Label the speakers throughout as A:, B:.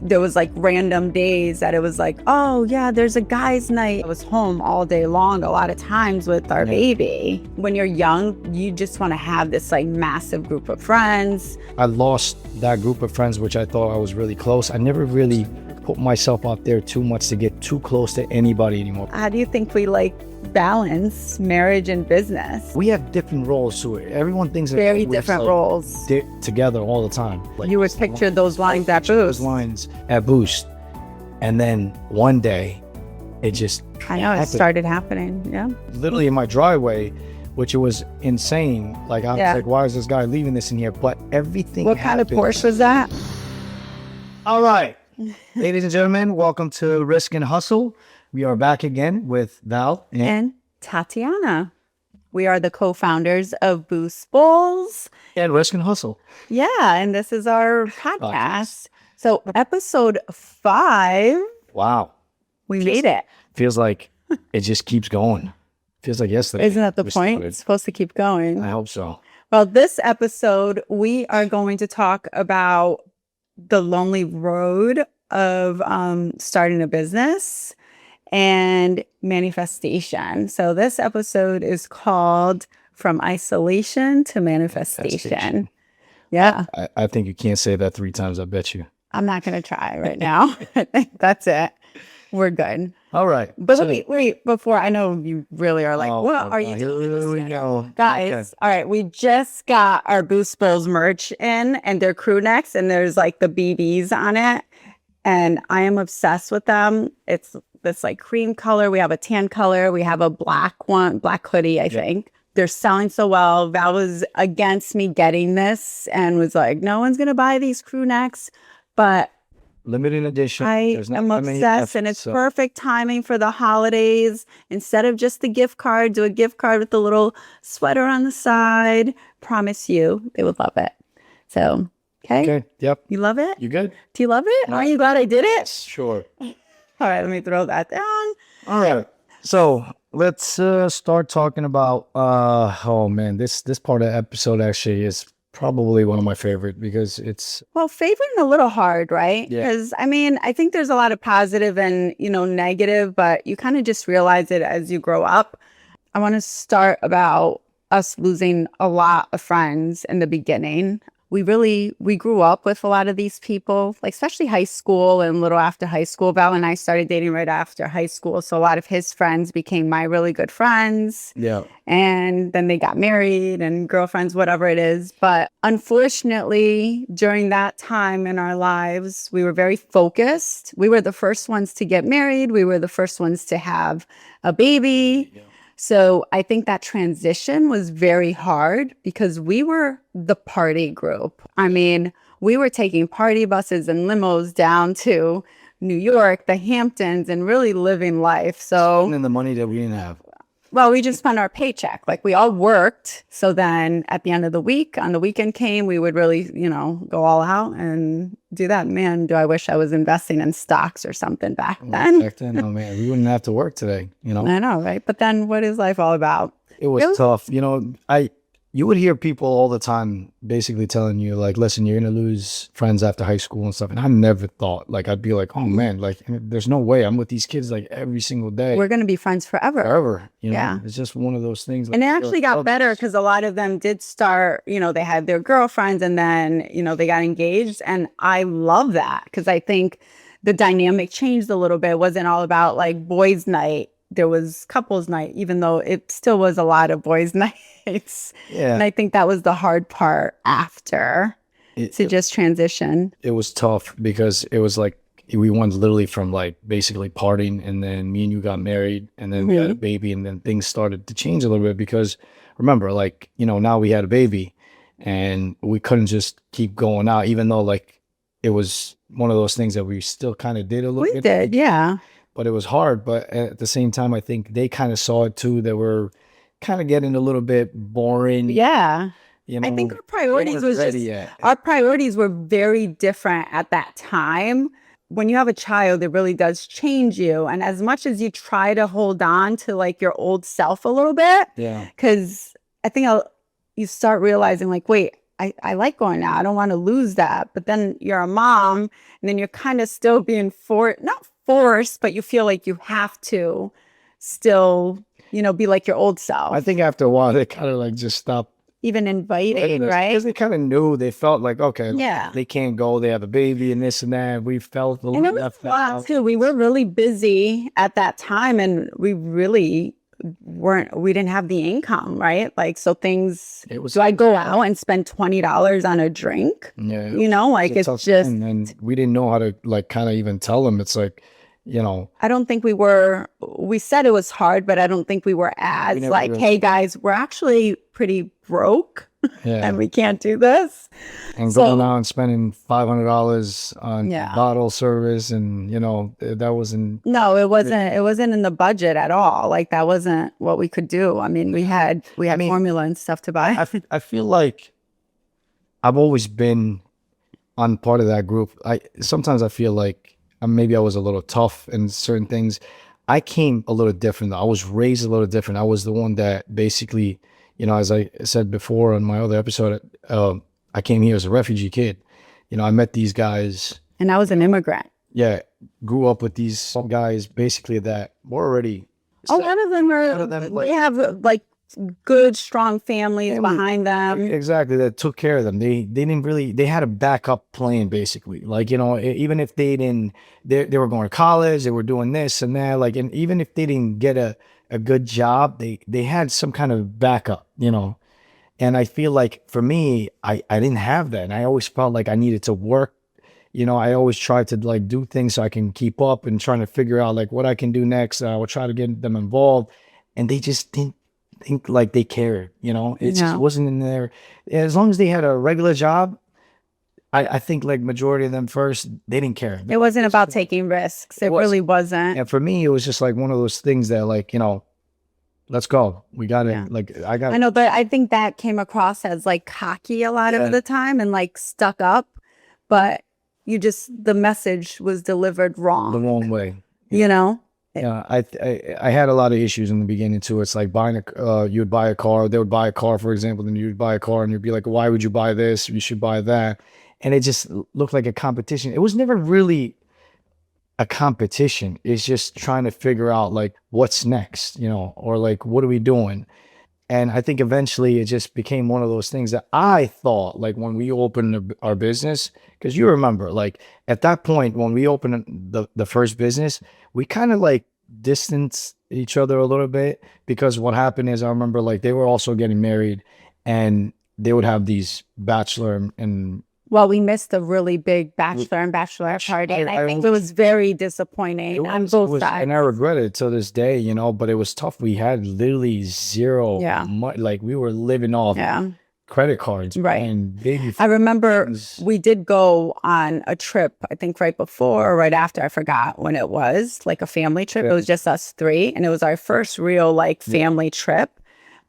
A: there was like random days that it was like, oh yeah, there's a guys' night. I was home all day long a lot of times with our baby. When you're young, you just want to have this like massive group of friends.
B: I lost that group of friends, which I thought I was really close. I never really put myself out there too much to get too close to anybody anymore.
A: How do you think we like balance marriage and business?
B: We have different roles to it. Everyone thinks that
A: Very different roles.
B: Together all the time. Like,
A: You would picture those lines at
B: those
A: Boost.
B: lines at Boost, and then one day, it just
A: I know, it
B: happened.
A: started happening. Yeah.
B: Literally in my driveway, which it was insane. Like I was like, why is this guy leaving this in here? But everything.
A: What kind of Porsche was that?
B: All right, ladies and gentlemen, welcome to Risk and Hustle. We are back again with Val
A: And Tatiana. We are the co-founders of Boost Bowls.
B: and Risk and Hustle.
A: Yeah, and this is our podcast. So episode 5,
B: Wow,
A: we made it.
B: feels like it just keeps going. Feels like yesterday.
A: Isn't that the
B: we
A: point?
B: started.
A: It's supposed to keep going.
B: I hope so.
A: Well, this episode, we are going to talk about the lonely road of starting a business and manifestation. So this episode is called From Isolation to Manifestation. Yeah.
B: I think you can't say that 3 times. I bet you.
A: I'm not going to try right now. I think that's it. We're good.
B: All right.
A: But wait, before, I know you really are like, what are you doing?
B: Here we go.
A: Guys,
B: Okay.
A: all right, we just got our Boost Bowls merch in, and they're crew necks, and there's like the BBs on it. And I am obsessed with them. It's this like cream color. We have a tan color. We have a black one, black hoodie, I think. They're selling so well. Val was against me getting this and was like, no one's going to buy these crew necks. But
B: Limited edition.
A: I
B: There's not
A: am
B: that many
A: obsessed,
B: left,
A: and it's
B: so-
A: perfect timing for the holidays. Instead of just the gift card, do a gift card with the little sweater on the side. Promise you, they would love it. So,
B: Okay. Yep.
A: You love it?
B: You good?
A: Do you love it? Are you glad I did it?
B: Sure.
A: All right, let me throw that down.
B: All right. So let's start talking about. Oh man, this part of the episode actually is probably one of my favorite because it's
A: Well, favorite and a little hard, right?
B: Yeah.
A: Because I mean, I think there's a lot of positive and, negative, but you kind of just realize it as you grow up. I want to start about us losing a lot of friends in the beginning. We grew up with a lot of these people, like especially high school and a little after high school. Val and I started dating right after high school. So a lot of his friends became my really good friends.
B: yeah.
A: And then they got married and girlfriends, whatever it is. But unfortunately, during that time in our lives, we were very focused. We were the first ones to get married. We were the first ones to have a baby.
B: Yeah.
A: So I think that transition was very hard because we were the party group. I mean, we were taking party buses and limos down to New York, the Hamptons, and really living life. So
B: And then the money that we didn't have.
A: well, we just spent our paycheck. Like we all worked. So then at the end of the week, on the weekend came, we would really, go all out and do that. Man, do I wish I was investing in stocks or something back then.
B: Back then, oh man, we wouldn't have to work today.
A: I know, right? But then what is life all about?
B: It was tough. You would hear people all the time basically telling you, like, listen, you're going to lose friends after high school and stuff. And I never thought, like, I'd be like, oh, man, like, there's no way. I'm with these kids, like, every single day.
A: We're going to be friends forever.
B: Forever.
A: Yeah.
B: It's just one of those things.
A: And it actually got better because a lot of them did start, they had their girlfriends and then, they got engaged. And I love that because I think the dynamic changed a little bit. It wasn't all about like boys' night. There was couples night, even though it still was a lot of boys' nights.
B: Yeah.
A: And I think that was the hard part after to just transition.
B: It was tough because it was like we went literally from like basically partying, and then me and you got married, and then we had a baby, and then things started to change a little bit because remember, like, now we had a baby and we couldn't just keep going out, even though like it was one of those things that we still kind of did a little bit.
A: We did, yeah.
B: But it was hard. But at the same time, I think they kind of saw it too, that we're kind of getting a little bit boring.
A: Yeah. I think our priorities our priorities were very different at that time. When you have a child, it really does change you. And as much as you try to hold on to like your old self a little bit,
B: Yeah.
A: because I think you start realizing like, wait, I like going out. I don't want to lose that. But then you're a mom, and then you're kind of still being not forced, but you feel like you have to still, be like your old
B: I
A: self.
B: think after a while they kind of like just stopped.
A: Even inviting,
B: Because
A: right?
B: they kind of knew, they felt like, okay,
A: Yeah.
B: they can't go, they have a baby and this and that. We felt a
A: And
B: little
A: it was
B: left
A: a lot
B: out.
A: too. We were really busy at that time, and we really we didn't have the income, right? Like, so things,
B: It was,
A: do I go out and spend $20 on a drink?
B: yeah,
A: Like
B: it's a
A: it's
B: tough
A: just,
B: thing, and we didn't know how to like kind of even tell them. It's like, you know,
A: I don't think we said it was hard, but I don't think we were
B: we
A: as
B: never
A: like,
B: really,
A: hey guys, we're actually pretty broke and
B: yeah.
A: we can't do this.
B: And going
A: So,
B: out and spending $500 on
A: yeah.
B: bottle service, and that wasn't.
A: No, it wasn't in the budget at all. Like that wasn't what we could do. I mean, we
B: I
A: had
B: mean,
A: formula and stuff to buy.
B: I feel like I've always been on part of that group. Sometimes I feel like maybe I was a little tough in certain things. I came a little different, though. I was raised a little different. I was the one that basically, as I said before on my other episode, I came here as a refugee kid. I met these guys.
A: And I was an immigrant.
B: Yeah, grew up with these guys basically that were already.
A: A lot of them they have like good, strong families behind them.
B: Exactly, that took care of them. They didn't really, they had a backup plan basically. Like, even if they didn't, they were going to college, they were doing this and that, like, and even if they didn't get a good job, they had some kind of backup. And I feel like for me, I didn't have that. And I always felt like I needed to work. I always tried to like do things so I can keep up and trying to figure out like what I can do next. I would try to get them involved, and they just didn't think like they cared. It just
A: No.
B: wasn't in there. As long as they had a regular job, I think like majority of them first, they didn't care.
A: It wasn't about taking risks. It really wasn't.
B: And for me, it was just like one of those things that like, let's go. We got
A: Yeah.
B: it. Like I got
A: I know, but I think that came across as like cocky a lot
B: Yeah.
A: of the time and like stuck up. But the message was delivered
B: the
A: wrong,
B: wrong way.
A: Yeah.
B: I had a lot of issues in the beginning too. It's like buying you'd buy a car, they would buy a car, for example, then you'd buy a car and you'd be like, why would you buy this? You should buy that. And it just looked like a competition. It was never really a competition. It's just trying to figure out like what's next, or like what are we doing? And I think eventually it just became one of those things that I thought, like when we opened our business, because you remember, like at that point when we opened the first business, we kind of like distanced each other a little bit, because what happened is I remember like they were also getting married, and they would have these bachelor and
A: Well, we missed a really big bachelor and bachelorette party. And I think it was very disappointing on both sides.
B: and I regret it to this day, but it was tough. We had literally zero
A: Yeah.
B: like we were living off
A: Yeah.
B: credit cards,
A: Right.
B: and baby
A: I remember
B: things.
A: we did go on a trip, I think right before or right after, I forgot when it was, like a family trip. It was just us three, and it was our first real like family trip.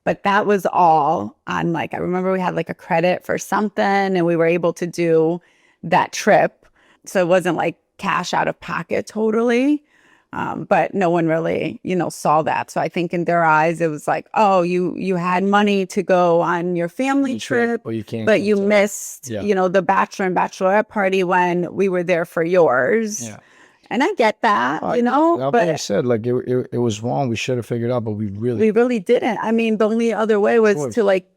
A: But that was all on like, I remember we had like a credit for something, and we were able to do that trip. So it wasn't like cash out of pocket totally. But no one really, saw that. So I think in their eyes, it was like, oh, you had money to go on your family trip,
B: But you can't.
A: but you missed,
B: Yeah.
A: the bachelor and bachelorette party when we were there for yours.
B: Yeah.
A: And I get that,
B: Like I
A: but
B: said, like it was wrong. We should have figured out, but we
A: we really didn't. I mean, the only other way was
B: course.
A: to like,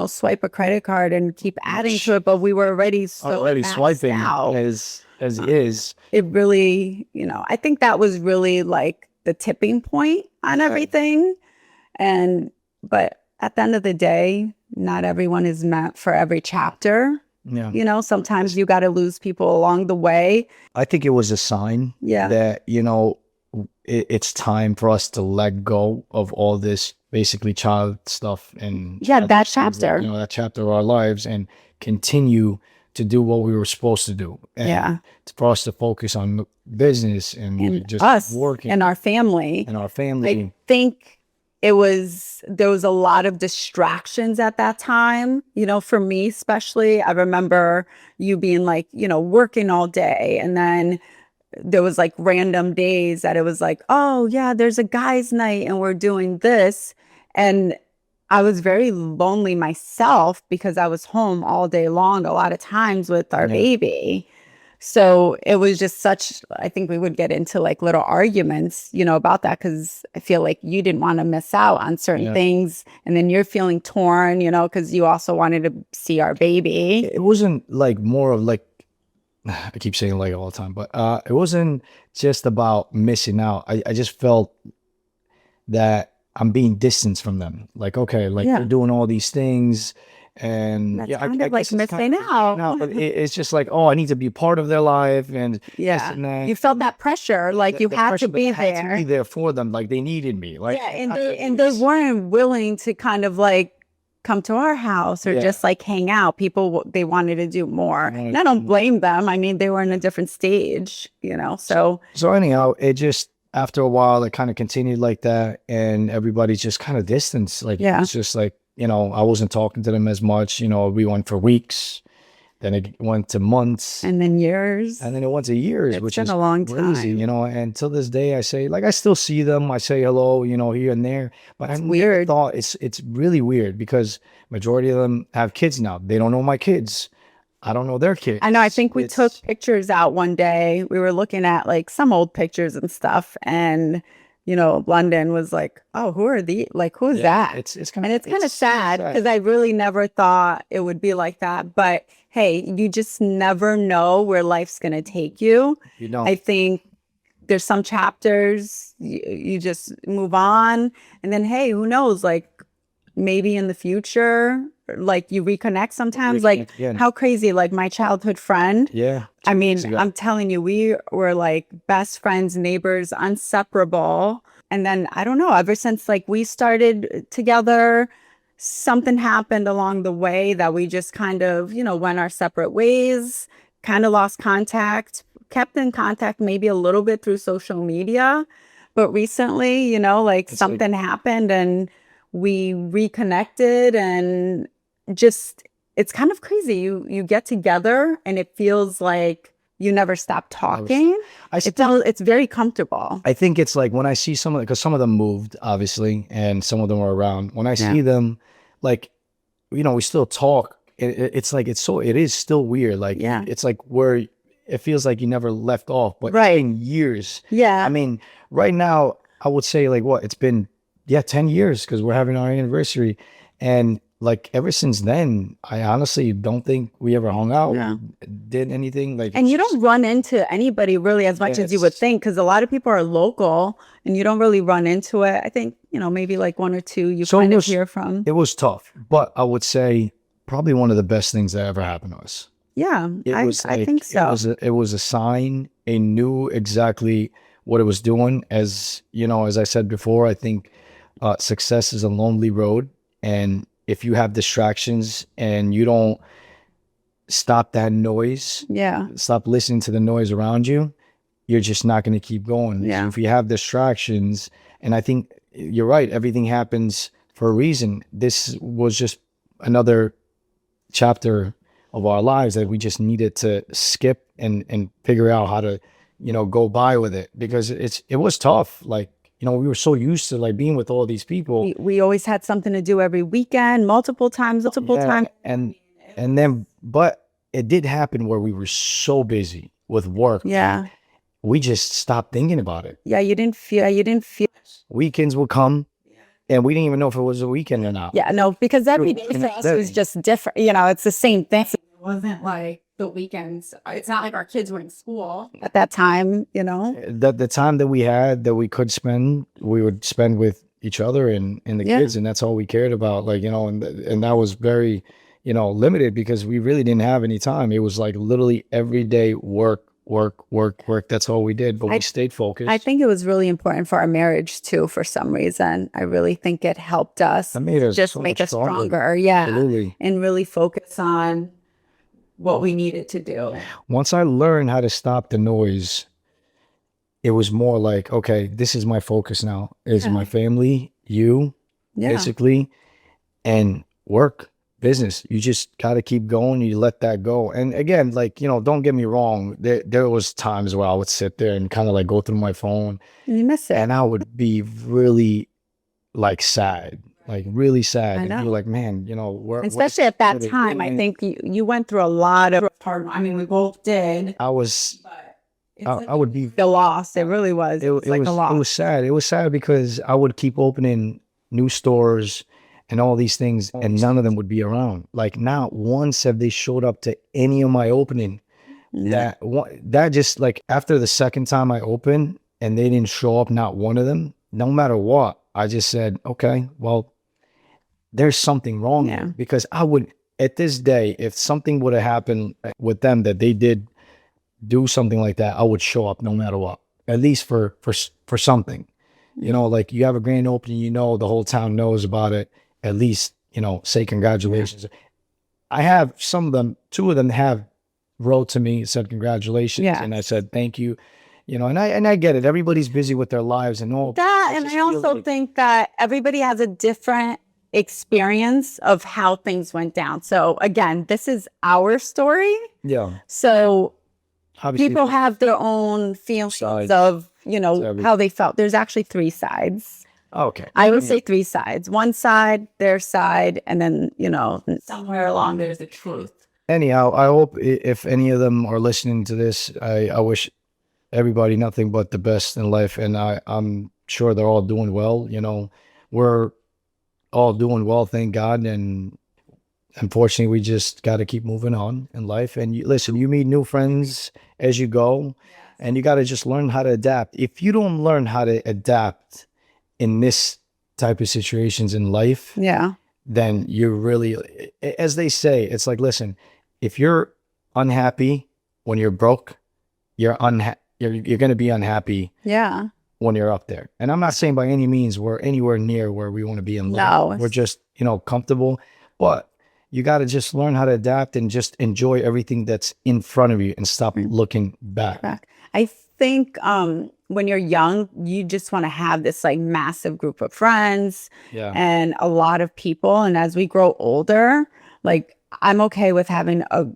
A: swipe a credit card and keep adding to it, but we were already
B: already
A: maxed
B: swiping
A: out.
B: as is.
A: It really, I think that was really like the tipping point on everything. But at the end of the day, not everyone is meant for every chapter.
B: Yeah.
A: Sometimes you got to lose people along the way.
B: I think it was a sign
A: Yeah.
B: that, it's time for us to let go of all this basically child stuff and
A: That chapter.
B: that chapter of our lives, and continue to do what we were supposed to do. And for us to focus on business and just
A: us
B: working
A: and our family.
B: and our family.
A: I think there was a lot of distractions at that time, for me especially. I remember you being like, working all day, and then there was like random days that it was like, oh yeah, there's a guys' night and we're doing this. And I was very lonely myself because I was home all day long, a lot of times with our
B: Yeah.
A: baby. So it was just such, I think we would get into like little arguments, about that because I feel like you didn't want to miss out on certain
B: Yeah.
A: things. And then you're feeling torn, because you also wanted to see our baby.
B: It wasn't like more of like, I keep saying like all the time, but it wasn't just about missing out. I just felt that I'm being distanced from them. Like, okay, like they're
A: Yeah.
B: doing all these things, and
A: That's
B: yeah,
A: kind
B: I
A: of like
B: guess it's kind
A: missing
B: of
A: out.
B: but it's just like, oh, I need to be part of their life and this
A: Yeah.
B: and that.
A: You felt that pressure, like you
B: The
A: had
B: pressure
A: to
B: that
A: be
B: I had to be
A: there.
B: there for them, like they needed me. Like,
A: Yeah, and they weren't willing to kind of like come to our house or
B: yeah,
A: just like hang out. People they wanted to do more.
B: I
A: And I don't blame them. I mean, they were in a different stage, So
B: so anyhow, it just after a while it kind of continued like that, and everybody's just kind of distanced. Like
A: yeah.
B: it's just like, I wasn't talking to them as much. We went for weeks, then it went to months,
A: And then years.
B: and then it went to years,
A: It's
B: which
A: been
B: is
A: a long
B: crazy,
A: time.
B: And till this day I say, like, I still see them, I say hello, here and there, but I
A: It's
B: never
A: weird.
B: thought it's really weird because majority of them have kids now. They don't know my kids. I don't know their kids.
A: I know. I think we took
B: It's
A: pictures out one day. We were looking at like some old pictures and stuff. And, London was like, oh, who are the, like, who's
B: yeah,
A: that?
B: it's kind
A: And
B: of
A: it's kind of sad because I really never thought it would be like that. But hey, you just never know where life's going to take you. I think there's some chapters you just move on. And then, hey, who knows? Like, maybe in the future, like you reconnect sometimes. Like,
B: reconnect again.
A: how crazy, like my childhood friend.
B: Yeah.
A: I mean,
B: ago.
A: I'm telling you, we were like best friends, neighbors, inseparable. And then I don't know, ever since like we started together, something happened along the way that we just kind of, went our separate ways, kind of lost contact, kept in contact maybe a little bit through social media. But recently, like
B: It's like,
A: something happened and we reconnected and just it's kind of crazy. You get together and it feels like you never stop talking. It's very comfortable.
B: I think it's like when I see some of because some of them moved, obviously, and some of them are around. When I see them, like, we still talk. It's like it is still weird. Like,
A: Yeah.
B: it's like where it feels like you never left off, but
A: Right.
B: it's been years.
A: Yeah.
B: I mean, right now, I would say like what it's been, 10 years because we're having our anniversary, and like ever since then, I honestly don't think we ever hung out,
A: Yeah.
B: did anything like.
A: And you don't run into anybody really as much as you would think because a lot of people are local and you don't really run into it. I think, maybe like one or two you
B: So
A: kind
B: it
A: of
B: was-
A: hear from.
B: It was tough, but I would say probably one of the best things that ever happened to us.
A: Yeah,
B: It
A: I
B: was like,
A: think so.
B: It was a sign. It knew exactly what it was doing. As as I said before, I think success is a lonely road, and if you have distractions and you don't stop that noise,
A: Yeah.
B: stop listening to the noise around you, you're just not going to keep going.
A: Yeah.
B: So if you have distractions, and I think you're right, everything happens for a reason. This was just another chapter of our lives that we just needed to skip and figure out how to, go by with it, because it was tough. Like, we were so used to like being with all these people.
A: We always had something to do every weekend, multiple times.
B: Yeah, and then, but it did happen where we were so busy with work.
A: Yeah.
B: We just stopped thinking about it.
A: Yeah, you didn't feel.
B: Weekends would come, and we didn't even know if it was a weekend or not.
A: Yeah, no, because every day
B: And
A: for us was just different. It's the same thing. It wasn't like the weekends. It's not like our kids were in school at that time,
B: The time that we had that we could spend, we would spend with each other and the
A: Yeah.
B: kids, and that's all we cared about. Like, and that was very, limited because we really didn't have any time. It was like literally every day work. That's all we did, but we stayed focused.
A: I think it was really important for our marriage too, for some reason. I really think it helped us
B: That made us
A: just
B: so
A: make
B: much
A: us
B: stronger.
A: stronger. Yeah.
B: Absolutely.
A: And really focus on what we needed to do.
B: Once I learned how to stop the noise, it was more like, okay, this is my focus now. It's
A: Yeah.
B: my family, you,
A: Yeah.
B: basically, and work, business. You just got to keep going. You let that go. And again, like, don't get me wrong. There was times where I would sit there and kind of like go through my phone,
A: And you miss it.
B: and I would be really like sad. like really sad.
A: I
B: And you're
A: know.
B: like, man, where
A: Especially at that
B: they
A: time, I
B: going?
A: think you went through a lot of hard. I mean, we both did.
B: I was,
A: But it's
B: I would be,
A: the loss. It really was. It was like a
B: it
A: loss.
B: was sad. It was sad because I would keep opening new stores and all these things, and none of them would be around. Like not once have they showed up to any of my opening. That just like after the second time I opened and they didn't show up, not one of them, no matter what, I just said, okay, well, there's something wrong
A: Yeah.
B: here. Because I would, at this day, if something would have happened with them that they did do something like that, I would show up no matter what, at least for something. Like you have a grand opening, the whole town knows about it. At least, say congratulations. I have some of them, two of them have wrote to me, said congratulations,
A: Yeah.
B: and I said thank you. And I get it. Everybody's busy with their lives and all
A: That,
B: it
A: and
B: just
A: I
B: feels
A: also
B: like-
A: think that everybody has a different experience of how things went down. So again, this is our story.
B: yeah,
A: So
B: obviously
A: people have their own feelings
B: Sides
A: of,
B: to everything.
A: how they felt. There's actually three sides.
B: okay.
A: I would say three sides. One side, their side, and then, somewhere along there's the truth.
B: Anyhow, I hope if any of them are listening to this, I wish everybody nothing but the best in life, and I'm sure they're all doing well. We're all doing well, thank God, and unfortunately, we just got to keep moving on in life. And listen, you meet new friends as you go, and you got to just learn how to adapt. If you don't learn how to adapt in this type of situations in life,
A: Yeah.
B: then you're really, as they say, it's like, listen, if you're unhappy when you're broke, you're going to be unhappy
A: Yeah.
B: when you're up there. And I'm not saying by any means we're anywhere near where we want to be in life.
A: No.
B: We're just, comfortable, but you got to just learn how to adapt and just enjoy everything that's in front of you and stop looking back.
A: I think when you're young, you just want to have this like massive group of friends
B: Yeah.
A: and a lot of people. And as we grow older, like I'm okay with having a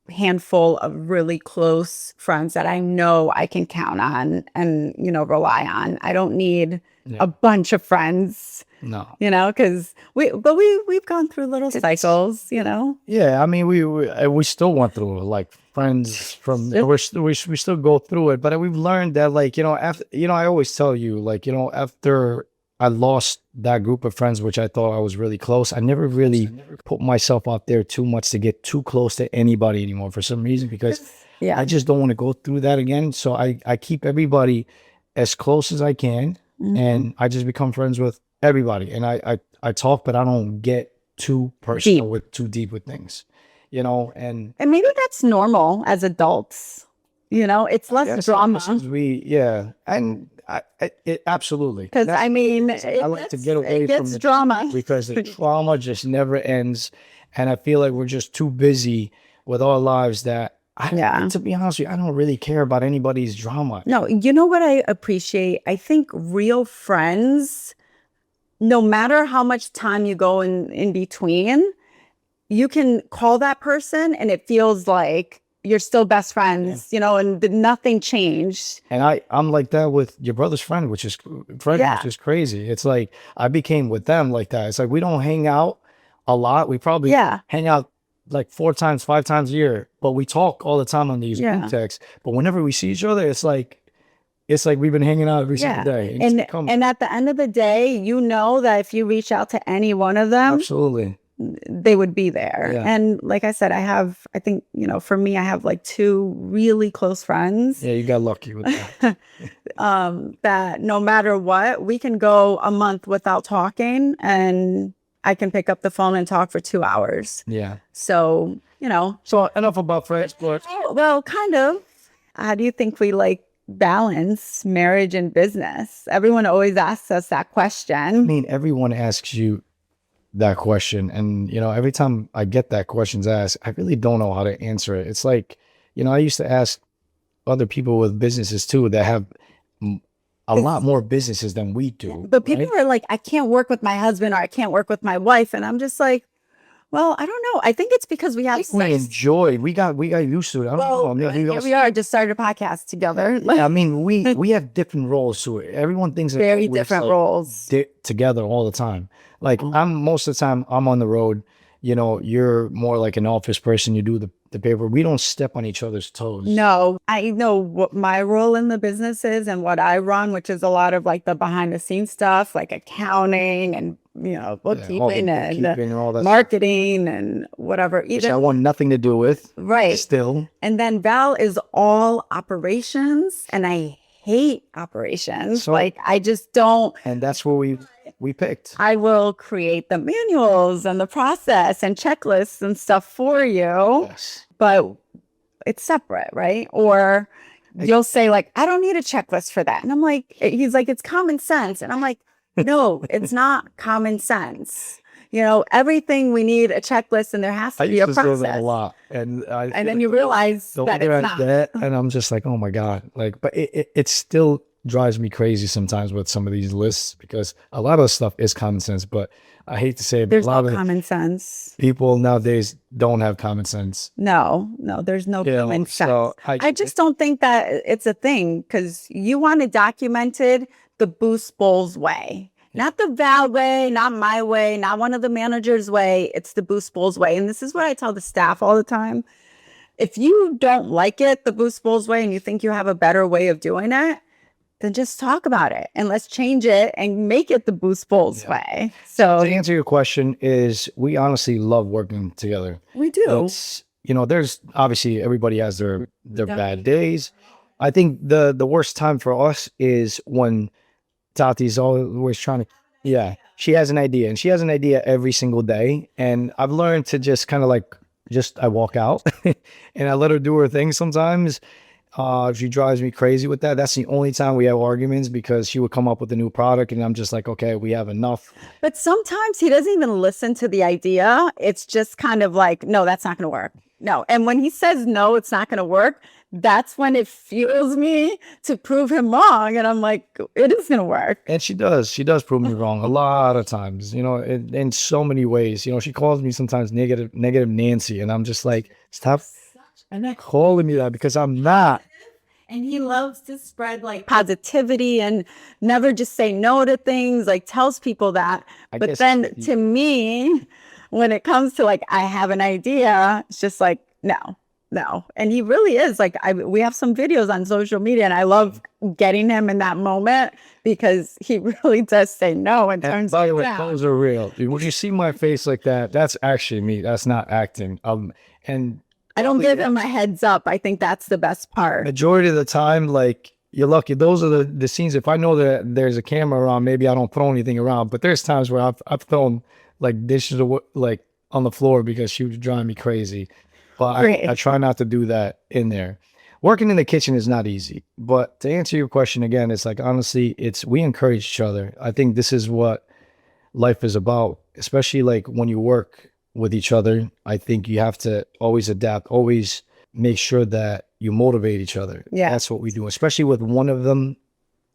A: handful of really close friends that I know I can count on and, rely on. I don't need a bunch of friends,
B: No.
A: because we've gone through little cycles,
B: Yeah, I mean, we still went through it, like friends from we still go through it, but we've learned that like after I always tell you like after I lost that group of friends, which I thought I was really close, I never really put myself out there too much to get too close to anybody anymore for some reason because I just don't want to go through that again. So I keep everybody as close as I can, and I just become friends with everybody, and I talk, but I don't get too personal too deep with things, and
A: maybe that's normal as adults. It's less drama.
B: And absolutely.
A: Because I mean,
B: I like to get away from the
A: drama
B: because the trauma just never ends, and I feel like we're just too busy with our lives that. To be honest with you, I don't really care about anybody's drama.
A: No, you know what I appreciate? I think real friends, no matter how much time you go in between, you can call that person and it feels like you're still best friends, and nothing changed.
B: And I'm like that with your brother's friend, which is crazy. It's like I became with them like that. It's like we don't hang out a lot. We probably hang out like 4 times, 5 times a year, but we talk all the time on these group texts. But whenever we see each other, it's like we've been hanging out every single day.
A: And at the end of the day, that if you reach out to any one of them,
B: absolutely,
A: they would be there.
B: Yeah.
A: And like I said, I think, for me, I have like 2 really close friends.
B: Yeah, you got lucky with that.
A: That no matter what, we can go a month without talking and I can pick up the phone and talk for 2 hours.
B: Yeah.
A: So,
B: So enough about friends, but
A: well, kind of. How do you think we balance marriage and business? Everyone always asks us that question.
B: I mean, everyone asks you that question, and every time I get that questions asked, I really don't know how to answer it. It's like, I used to ask other people with businesses too that have a lot more businesses than we do.
A: But people are like, I can't work with my husband or I can't work with my wife. And I'm just like, Well, I don't know. I think it's because we have
B: We enjoy. We got used to it. I don't know. I mean,
A: here we are, just started a podcast together.
B: yeah, I mean, we have different roles to it. Everyone thinks that
A: Very
B: we're just,
A: different
B: like,
A: roles.
B: together all the time. Like I'm most of the time I'm on the road. You know, you're more like an office person. You do the paper. We don't step on each other's toes.
A: No, I know what my role in the business is and what I run, which is a lot of like the behind the scenes stuff, like accounting and, bookkeeping
B: bookkeeping and all that
A: marketing and whatever.
B: Which I want nothing to do with.
A: Right.
B: Still.
A: And then Val is all operations, and I hate operations.
B: So-
A: like I just don't.
B: And that's what we picked.
A: I will create the manuals and the process and checklists and stuff for you,
B: Yes.
A: but it's separate, right? Or you'll say like, I don't need a checklist for that. And I'm like, he's like, it's common sense. And I'm like, no, it's not common sense. Everything we need a checklist, and there has to be a
B: I used to do
A: process.
B: that a lot. And
A: then you realize that it's not.
B: And I'm just like, oh my God. Like, but it still drives me crazy sometimes with some of these lists, because a lot of the stuff is common sense, but I hate to say it, but
A: There's
B: a lot
A: no
B: of
A: common sense.
B: people nowadays don't have common sense.
A: No, there's no common sense.
B: So
A: I just don't think that it's a thing, because you want it documented the Boost Bowls way. Not the Val way, not my way, not one of the managers' way. It's the Boost Bowls way. And this is what I tell the staff all the time. If you don't like it, the Boost Bowls way, and you think you have a better way of doing it, then just talk about it and let's change it and make it the Boost Bowls way. So
B: to answer your question is, we honestly love working together.
A: We do.
B: There's obviously everybody has their bad days. I think the worst time for us is when Tati's always trying to, she has an idea, and she has an idea every single day. And I've learned to just kind of like, I walk out and I let her do her thing sometimes. She drives me crazy with that. That's the only time we have arguments, because she would come up with a new product and I'm just like, okay, we have enough.
A: But sometimes he doesn't even listen to the idea. It's just kind of like, no, that's not going to work. No. And when he says, no, it's not going to work, that's when it fuels me to prove him wrong. And I'm like, it is going to work.
B: And she does prove me wrong a lot of times, in so many ways. She calls me sometimes negative Nancy, and I'm just like, stop calling me that, because I'm not.
A: And he loves to spread like positivity and never just say no to things, like tells people that. But then to me, when it comes to like, I have an idea, it's just like, no. And he really is like, we have some videos on social media, and I love getting him in that moment, because he really does say no and turns
B: by the way,
A: down.
B: those are real. When you see my face like that, that's actually me. That's not acting. And
A: I don't give him a heads up. I think that's the best part.
B: Majority of the time, like, you're lucky. Those are the scenes. If I know that there's a camera around, maybe I don't throw anything around. But there's times where I've thrown like dishes like on the floor because she was driving me crazy. But I try not to do that in there. Working in the kitchen is not easy. But to answer your question again, it's like, honestly, we encourage each other. I think this is what life is about, especially like when you work with each other. I think you have to always adapt, always make sure that you motivate each other.
A: Yeah.
B: That's what we do, especially with one of them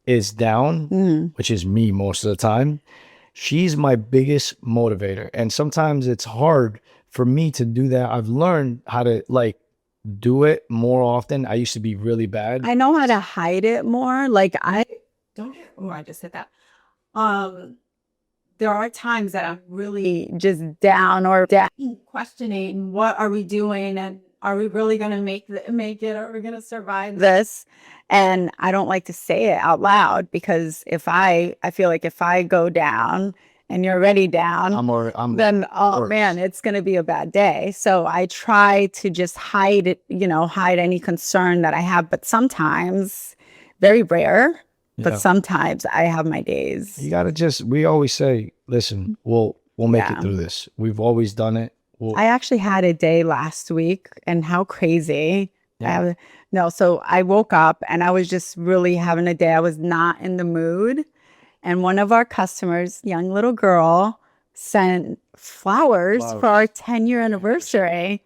B: is down, which is me most of the time. She's my biggest motivator. And sometimes it's hard for me to do that. I've learned how to like do it more often. I used to be really bad.
A: I know how to hide it more. Like I just hit that. There are times that I'm really just down or questioning, what are we doing? And are we really going to make it? Are we going to survive this? And I don't like to say it out loud, because I feel like if I go down and you're already down, then man, it's going to be a bad day. So I try to just hide it, hide any concern that I have. But sometimes, very rare, but sometimes I have my days.
B: You got to we always say, listen, we'll make it through this. We've always done it.
A: I actually had a day last week, and how crazy. So I woke up and I was just really having a day. I was not in the mood. And one of our customers, young little girl, sent flowers for our 10-year anniversary.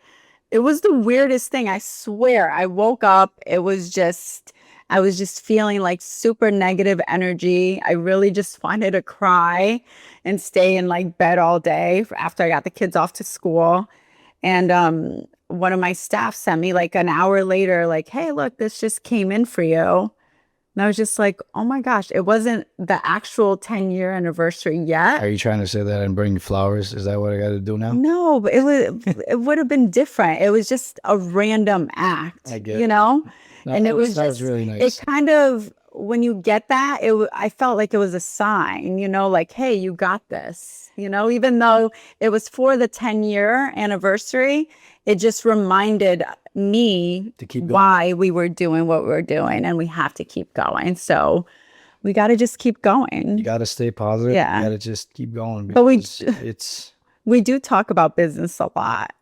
A: It was the weirdest thing. I swear. I woke up. It was just, I was just feeling like super negative energy. I really just wanted to cry and stay in like bed all day after I got the kids off to school. And one of my staff sent me like an hour later, like, hey, look, this just came in for you. And I was just like, oh my gosh, it wasn't the actual 10-year anniversary
B: Are
A: yet.
B: you trying to say that and bring flowers? Is that what I got to do now?
A: No, but it would have been different. It was just a random act,
B: I get
A: you
B: it.
A: know?
B: No,
A: And it was
B: that was
A: just
B: really
A: it
B: nice.
A: kind of when you get that, I felt like it was a sign, like, hey, you got this. Even though it was for the 10-year anniversary, it just reminded me
B: To keep going.
A: why we were doing what we were doing, and we have to keep going. So we got to just keep
B: You
A: going.
B: got to stay positive. You
A: Yeah.
B: got to just keep going
A: But
B: because it's
A: we do talk about business a lot.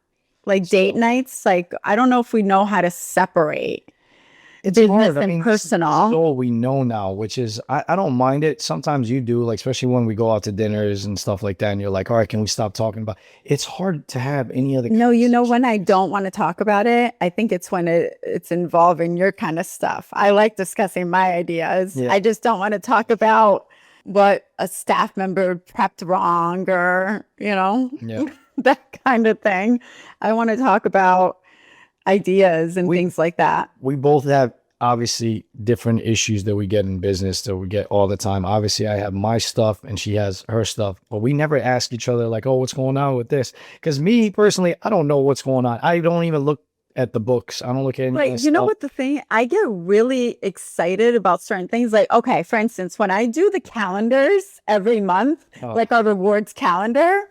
A: Like date nights, like I don't know if we know how to separate business
B: hard. I
A: and
B: mean,
A: personal.
B: so we know now, which is I don't mind it. Sometimes you do, like especially when we go out to dinners and stuff like that, and you're like, all right, can we stop talking about? It's hard to have any other.
A: No, when I don't want to talk about it, I think it's when it's involving your kind of stuff. I like discussing my ideas.
B: Yeah.
A: I just don't want to talk about what a staff member prepped wrong or,
B: Yeah.
A: that kind of thing. I want to talk about ideas and things like that.
B: We both have obviously different issues that we get in business that we get all the time. Obviously, I have my stuff and she has her stuff, but we never ask each other like, oh, what's going on with this? Because me personally, I don't know what's going on. I don't even look at the books. I don't look at any
A: Like, you know what the thing? I get really excited about certain things. Like, okay, for instance, when I do the calendars every month, like our rewards calendar,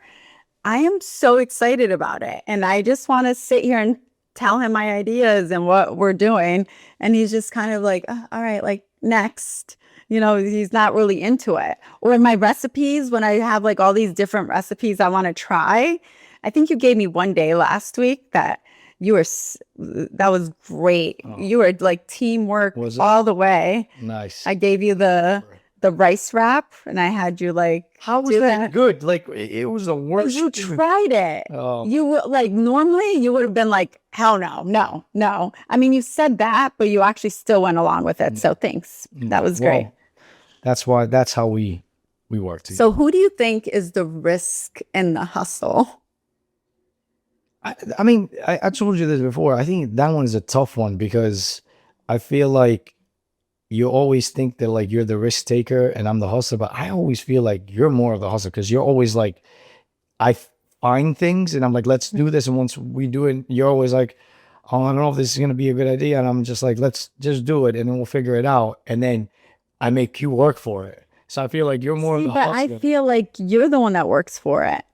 A: I am so excited about it. And I just want to sit here and tell him my ideas and what we're doing. And he's just kind of like, "Oh, all right, like next." He's not really into it. Or in my recipes, when I have like all these different recipes I want to try, I think you gave me one day last week that that was great. You were like teamwork all the way.
B: Nice.
A: I gave you the rice wrap and I had you like,
B: how was that good? Like it was the worst.
A: You tried it. You like normally you would have been like, hell no. I mean, you said that, but you actually still went along with it. So thanks. That was great.
B: That's how we work together.
A: So who do you think is the risk in the hustle?
B: I mean, I told you this before. I think that one is a tough one because I feel like you always think that like you're the risk taker and I'm the hustler, but I always feel like you're more of the hustler because you're always like, I find things and I'm like, let's do this. And once we do it, you're always like, oh, I don't know if this is going to be a good idea. And I'm just like, let's just do it and then we'll figure it out. And then I make you work for it. So I feel like you're more of the hustler.
A: But I feel like you're the one that works for it.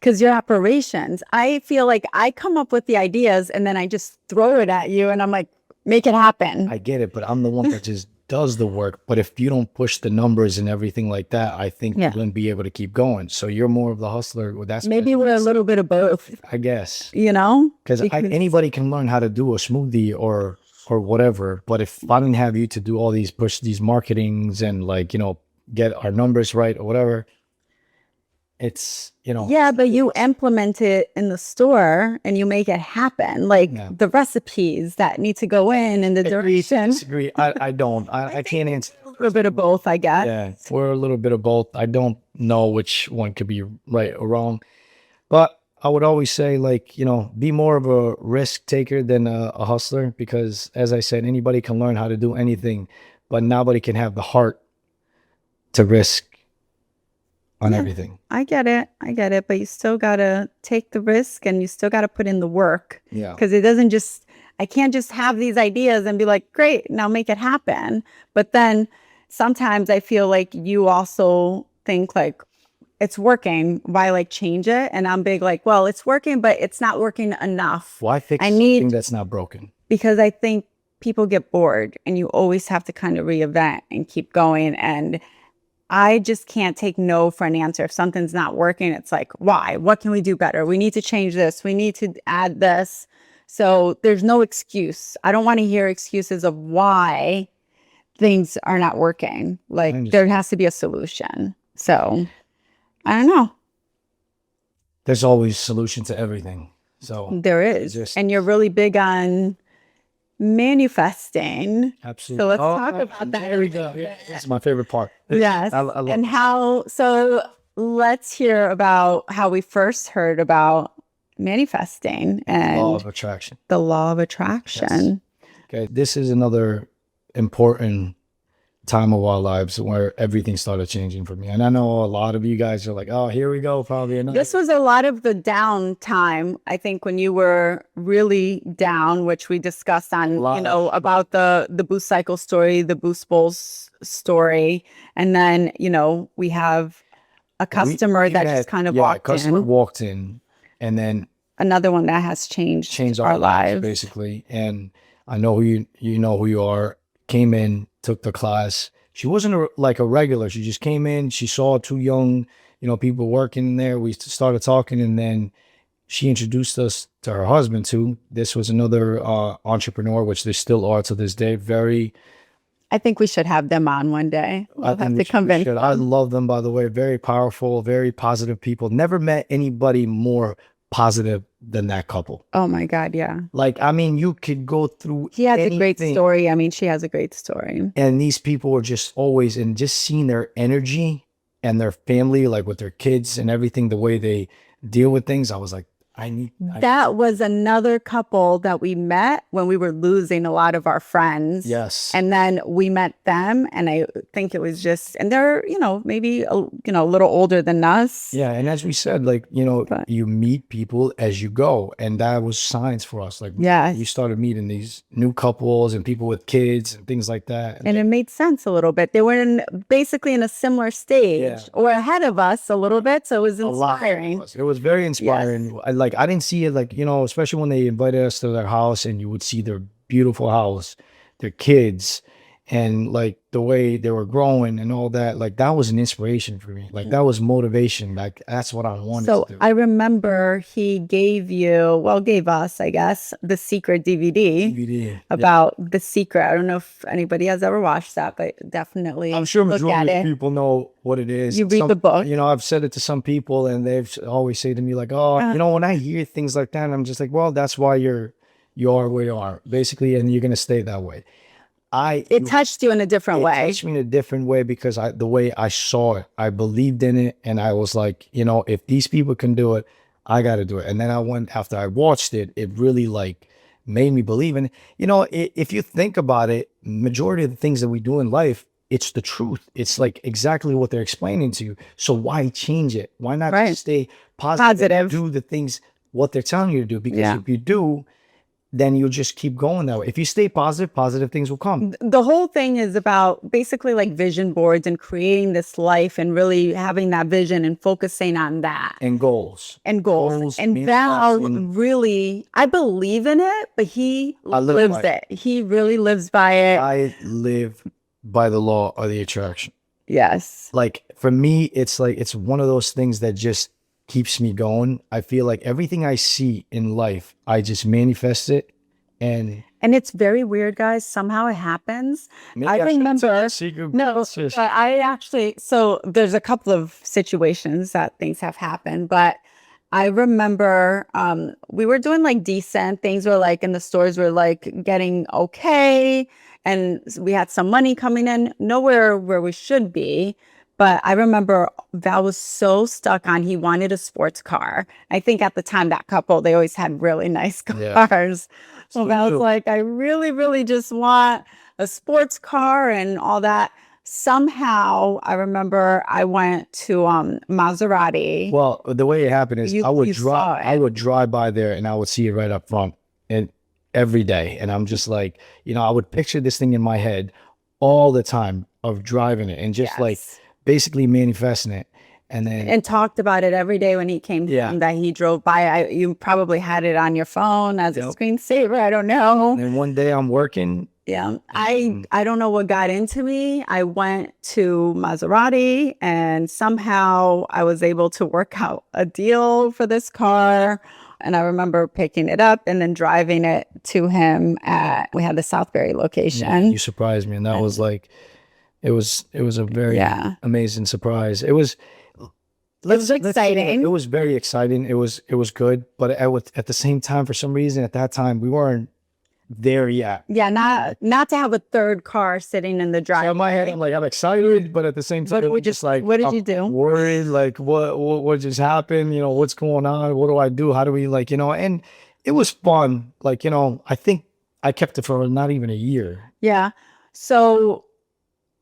A: Because your operations, I feel like I come up with the ideas and then I just throw it at you and I'm like, make it happen.
B: I get it, but I'm the one that just does the work. But if you don't push the numbers and everything like that, I think you wouldn't be able to keep going. So you're more of the hustler.
A: Maybe we're a little bit of both.
B: I guess.
A: Because
B: anybody can learn how to do a smoothie or whatever. But if I didn't have you to do all these push these marketings and like, get our numbers right or whatever, it's
A: yeah, but you implement it in the store and you make it happen, like the recipes that need to go in and the direction.
B: Disagree. I don't. I can't answer.
A: A little bit of both, I guess.
B: Yeah, we're a little bit of both. I don't know which one could be right or wrong, but I would always say like be more of a risk taker than a hustler because as I said, anybody can learn how to do anything, but nobody can have the heart to risk on everything.
A: I get it. But you still got to take the risk and you still got to put in the work.
B: Yeah.
A: Because I can't just have these ideas and be like, great, now make it happen. But then sometimes I feel like you also think like, it's working, why like change it? And I'm big like, well, it's working, but it's not working enough.
B: Why fix something that's not broken?
A: Because I think people get bored and you always have to kind of reinvent and keep going. And I just can't take no for an answer. If something's not working, it's like, why? What can we do better? We need to change this. We need to add this. So there's no excuse. I don't want to hear excuses of why things are not working. Like there has to be a solution. So I don't know.
B: There's always a solution to everything. So
A: there is. And you're really big on manifesting.
B: Absolutely.
A: So let's talk about that.
B: There we go. Yeah, that's my favorite part.
A: Yes.
B: I love
A: And how, so let's hear about how we first heard about manifesting
B: law
A: and
B: of attraction.
A: the law of
B: Yes.
A: attraction.
B: Okay. This is another important time of our lives where everything started changing for me. And I know a lot of you guys are like, oh, here we go, probably another.
A: This was a lot of the down time, I think, when you were really down, which we discussed on, you know, about the Boost Cycle story, the Boost Bowls story. And then, you know, we have a customer that just kind of
B: walked in, and then
A: another one that has changed
B: our
A: lives,
B: basically. And I know who you know who you are. Came in, took the class. She wasn't like a regular. She just came in. She saw two young, you know, people working there. We started talking, and then she introduced us to her husband too. This was another entrepreneur, which they still are to this day. Very.
A: I think we should have them on one day. We'll have to convince them.
B: I love them, by the way. Very powerful, very positive people. Never met anybody more positive than that couple.
A: Oh my God, yeah.
B: Like, I mean, you could go through.
A: He has a great story. I mean, she has a great story.
B: And these people are just always, and just seeing their energy and their family, like with their kids and everything, the way they deal with things, I was like, that
A: was another couple that we met when we were losing a lot of our friends.
B: Yes.
A: And then we met them, and I think it was just, and they're, you know, maybe, you know, a little older than us.
B: Yeah. And as we said, like, you know, you meet people as you go. And that was signs for us. Like,
A: yeah,
B: you started meeting these new couples and people with kids and things like that.
A: And it made sense a little bit. They were basically in a similar stage or ahead of us a little bit. So it was inspiring.
B: It was very inspiring. Yes. I didn't see it, like, you know, especially when they invited us to their house and you would see their beautiful house, their kids, and like the way they were growing and all that. Like, that was an inspiration for me. Like, that was motivation. Like, that's what I wanted to do.
A: I remember he gave us, I guess, the Secret DVD about The Secret. I don't know if anybody has ever watched that, but definitely
B: I'm sure majority of people know what it is.
A: You read the book.
B: You know, I've said it to some people and they've always say to me like, oh, you know, when I hear things like that, I'm just like, well, that's why you are where you are, basically, and you're going to stay that way.
A: It touched you in a different way.
B: It touched me in a different way because the way I saw it, I believed in it. And I was like, you know, if these people can do it, I got to do it. And then after I watched it, it really like made me believe in it. You know, if you think about it, majority of the things that we do in life, it's the truth. It's like exactly what they're explaining to you. So why change it? Why not just stay positive, do the things, what they're telling you to do? Because if you do, then you'll just keep going that way. If you stay positive, positive things will come.
A: The whole thing is about basically like vision boards and creating this life and really having that vision and focusing on that.
B: And goals.
A: And Val really, I believe in it, but he lives it. He really lives by it.
B: I live by the law of the attraction.
A: Yes.
B: Like, for me, it's like, it's one of those things that just keeps me going. I feel like everything I see in life, I just manifest it. And
A: it's very weird, guys. Somehow it happens. I remember, I actually, so there's a couple of situations that things have happened, but I remember we were doing like decent things, were like in the stores were like getting okay. And we had some money coming in, nowhere where we should be. But I remember Val was so stuck on, he wanted a sports car. I think at the time, that couple, they always had really nice cars. Yeah. So Val was like, I really, really just want a sports car and all that. Somehow, I remember I went to Maserati.
B: Well, the way it happened is I would drive by there and I would see it right up front and every day. And I'm just like, you know, I would picture this thing in my head all the time of driving it and just like basically manifesting it. And
A: talked about it every day when he came home that he drove by. You probably had it on your phone as a screensaver. I don't know.
B: And then one day I'm working.
A: Yeah. I don't know what got into me. I went to Maserati and somehow I was able to work out a deal for this car. And I remember picking it up and then driving it to him we had the Southbury location.
B: Yeah, you surprised me. And that was like, it was a very amazing surprise. It was
A: exciting.
B: It was very exciting. It was good. But at the same time, for some reason, at that time, we weren't there yet.
A: Yeah, not to have a third car sitting in the
B: So
A: driveway.
B: in my head, I'm like, I'm excited, but at the same time,
A: But
B: I'm just like,
A: what did
B: I'm
A: you do?
B: worried, like, what just happened? You know, what's going on? What do I do? How do we, like, you know? And it was fun. Like, you know, I think I kept it for not even a year.
A: Yeah. So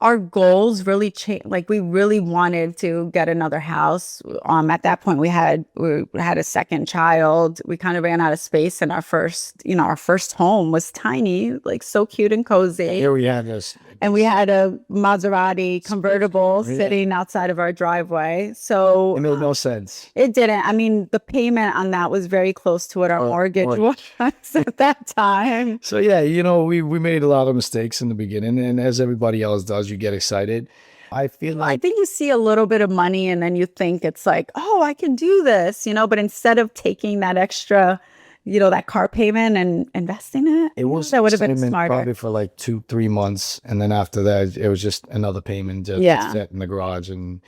A: our goals really changed. Like we really wanted to get another house. At that point we had a second child. We kind of ran out of space, and our first home was tiny, like so cute and cozy.
B: Here we have this.
A: And we had a Maserati convertible sitting outside of our driveway. So
B: It made no sense.
A: it didn't. I mean, the payment on that was very close to what our mortgage was at that time.
B: So yeah, you know, we made a lot of mistakes in the beginning, and as everybody else does, you get excited. I feel
A: I
B: like
A: think you see a little bit of money and then you think it's like, oh, I can do this, but instead of taking that extra, that car payment and investing in it, that would have been smarter.
B: Probably for like 2-3 months, and then after that, it was just another payment just set in the garage. And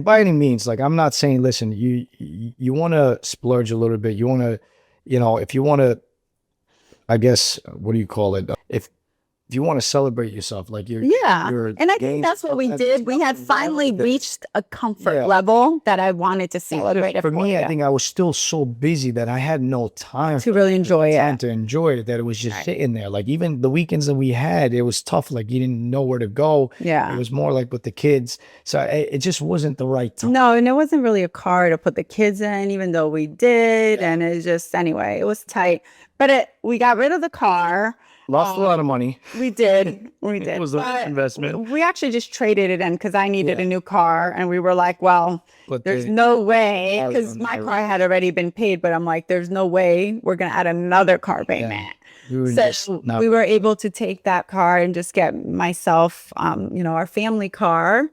B: by any means, like I'm not saying, listen, you want to splurge a little bit. You want to, if you want to, I guess, what do you call it? If you want to celebrate yourself, like you're
A: and I think that's what we did. We had finally reached a comfort level that I wanted to celebrate.
B: For me, I think I was still so busy that I had no time
A: to really enjoy it.
B: That it was just sitting there. Like even the weekends that we had, it was tough. Like you didn't know where to go.
A: Yeah,
B: it was more like with the kids. So it just wasn't the right time.
A: No, and it wasn't really a car to put the kids in, even though we did. And it just anyway, it was tight. But we got rid of the car.
B: Lost a lot of money.
A: We did. It
B: was an investment.
A: We actually just traded it in because I needed a new car. And we were like, well, there's no way, because my car had already been paid. But I'm like, there's no way we're going to add another car payment. So we were able to take that car and just get myself, our family car.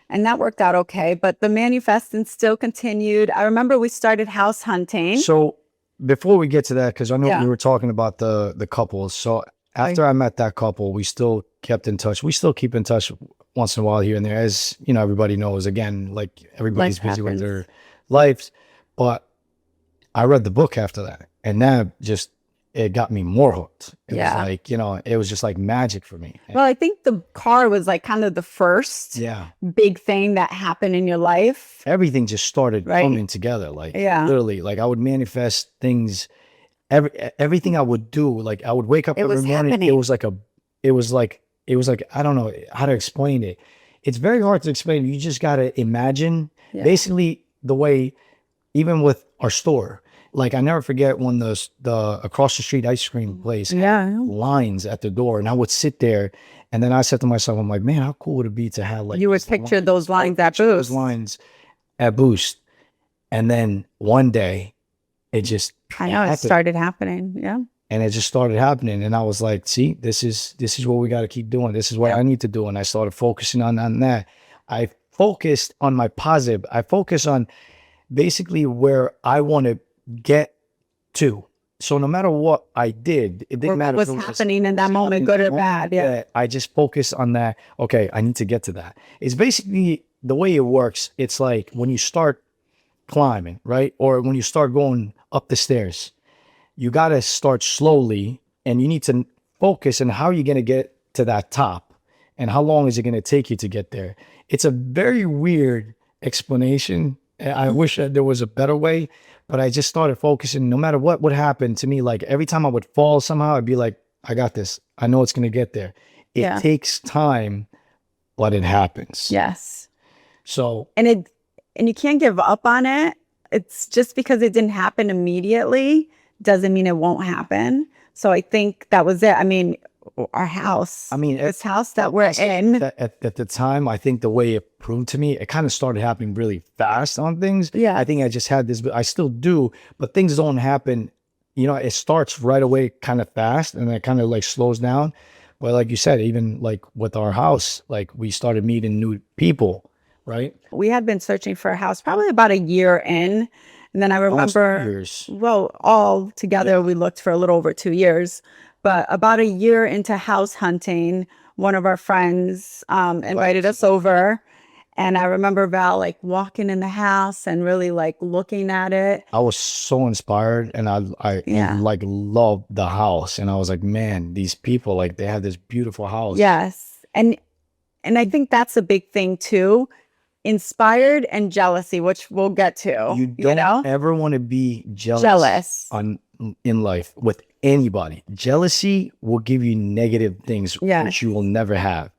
A: And that worked out okay. But the manifesting still continued. I remember we started house hunting.
B: So before we get to that, because I know we were talking about the couples. So after I met that couple, we still kept in touch. We still keep in touch once in a while here and there. As you know, everybody knows, again, like everybody's busy with their lives. But I read the book after that, and that just, it got me more hooked. It was like, it was just like magic for me.
A: Well, I think the car was like kind of the first big thing that happened in your life.
B: Everything just started coming together. Like literally, like I would manifest things, everything I would do. Like I would wake up every morning. It was like, I don't know how to explain it. It's very hard to explain. You just got to imagine basically the way, even with our store. Like I never forget when the across the street ice cream place had lines at the door, and I would sit there, and then I said to myself, I'm like, man, how cool would it be to have like
A: you would picture those lines at Boost.
B: Those lines at Boost, and then one day, it just
A: it started happening,
B: and it just started happening, and I was like, see, this is what we got to keep doing. This is what I need to do, and I started focusing on that. I focused on my positive. I focused on basically where I want to get to. So no matter what I did, it didn't matter
A: what was happening in that moment, good or bad.
B: I just focused on that. Okay, I need to get to that. It's basically the way it works. It's like when you start climbing, right? Or when you start going up the stairs, you got to start slowly, and you need to focus on how you're going to get to that top and how long is it going to take you to get there. It's a very weird explanation. I wish that there was a better way, but I just started focusing. No matter what would happen to me, like every time I would fall somehow, I'd be like, I got this. I know it's going to get there. It takes time, but it happens.
A: Yes.
B: So,
A: and you can't give up on it. It's just because it didn't happen immediately doesn't mean it won't happen. So I think that was it. I mean, our house. This house that we're in.
B: At the time, I think the way it proved to me, it kind of started happening really fast on things.
A: Yeah.
B: I think I just had this, but I still do, but things don't happen. It starts right away kind of fast, and then it kind of like slows down. But like you said, even like with our house, like we started meeting new people, right?
A: We had been searching for a house probably about a year in. And then I remember, all together, we looked for a little over 2 years. But about a year into house hunting, one of our friends invited us over, And I remember Val like walking in the house and really like looking at it.
B: I was so inspired, and I
A: Yeah.
B: like loved the house, and I was like, man, these people, like, they have this beautiful house.
A: Yes. And I think that's a big thing too. Inspired and jealousy, which we'll get to.
B: You don't
A: know?
B: ever want to be
A: Jealous.
B: in life with anybody. Jealousy will give you negative things,
A: Yes.
B: which you will never have.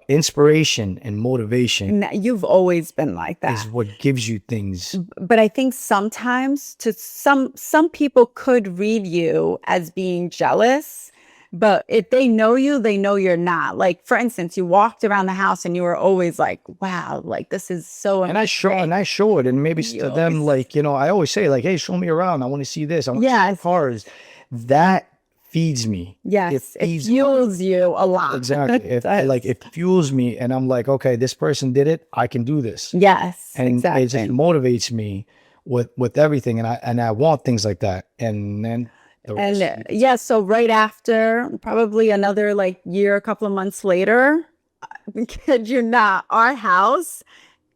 B: Inspiration and motivation
A: You've always been like that.
B: is what gives you things.
A: But I think sometimes to some people could read you as being jealous, but if they know you, they know you're not. Like, for instance, you walked around the house and you were always like, wow, like this is so
B: And I show it, and maybe to them, like, you know, I always say, like, hey, show me around. I want to see this. I want to see the cars. That feeds me.
A: Yes, it fuels you a lot.
B: Exactly. It fuels me, and I'm like, okay, this person did it. I can do this.
A: Yes,
B: and
A: exactly.
B: It just motivates me with everything, and I want things like that. And then
A: yeah, so right after, probably another like year, a couple of months later, kid you not, our house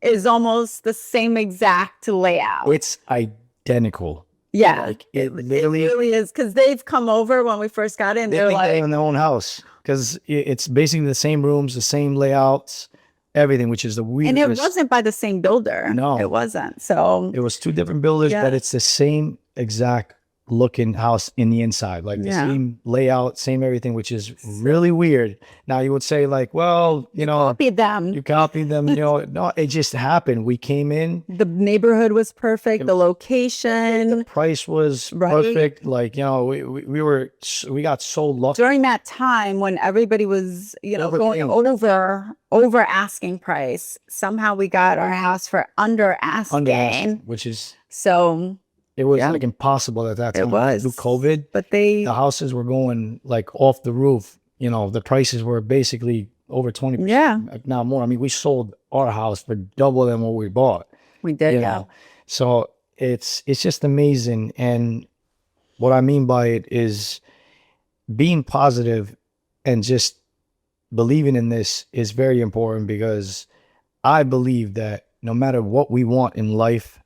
A: is almost the same exact layout.
B: It's identical.
A: Yeah,
B: like it
A: really is, because they've come over when we first got in. They're like
B: in their own house, because it's basically the same rooms, the same layouts, everything, which is the weirdest.
A: And it wasn't by the same builder.
B: No,
A: it wasn't. So
B: it was two different builders, but it's the same exact looking house in the inside, like the same layout, same everything, which is really weird. Now you would say, like, well, you know,
A: copied them.
B: You copied them, you know. No, it just happened. We came in,
A: the neighborhood was perfect, the location,
B: the price was perfect. Like, you know, we got so lucky
A: during that time when everybody was, you know, going over asking price. Somehow we got our house for under asking,
B: which is
A: so.
B: It was like impossible at that time.
A: It was
B: through COVID,
A: but the
B: houses were going like off the roof. You know, the prices were basically over 20%.
A: Yeah,
B: now more. I mean, we sold our house for double than what we bought.
A: We did,
B: you know? So it's just amazing. And what I mean by it is being positive and just believing in this is very important, because I believe that no matter what we want in life,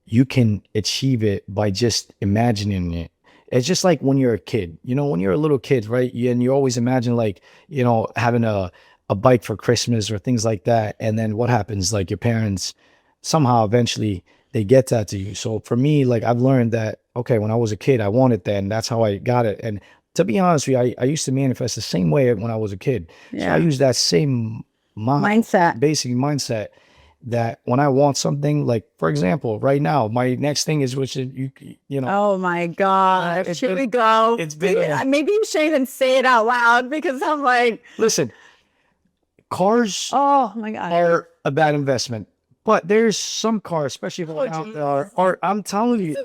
B: you can achieve it by just imagining it. It's just like when you're a kid, you know, when you're a little kid, right? And you always imagine, like, you know, having a bike for Christmas or things like that. And then what happens? Like, your parents somehow eventually they get that to you. So for me, like, I've learned that, okay, when I was a kid, I wanted that, and that's how I got it. And to be honest with you, I used to manifest the same way when I was a kid. So I use that same mindset, basic mindset, that when I want something, like, for example, right now, my next thing is, which is, you know.
A: Oh my gosh, here we go.
B: It's been
A: maybe you shouldn't even say it out loud, because I'm like,
B: listen, cars
A: oh my God,
B: are a bad investment. But there's some cars, especially are I'm telling you,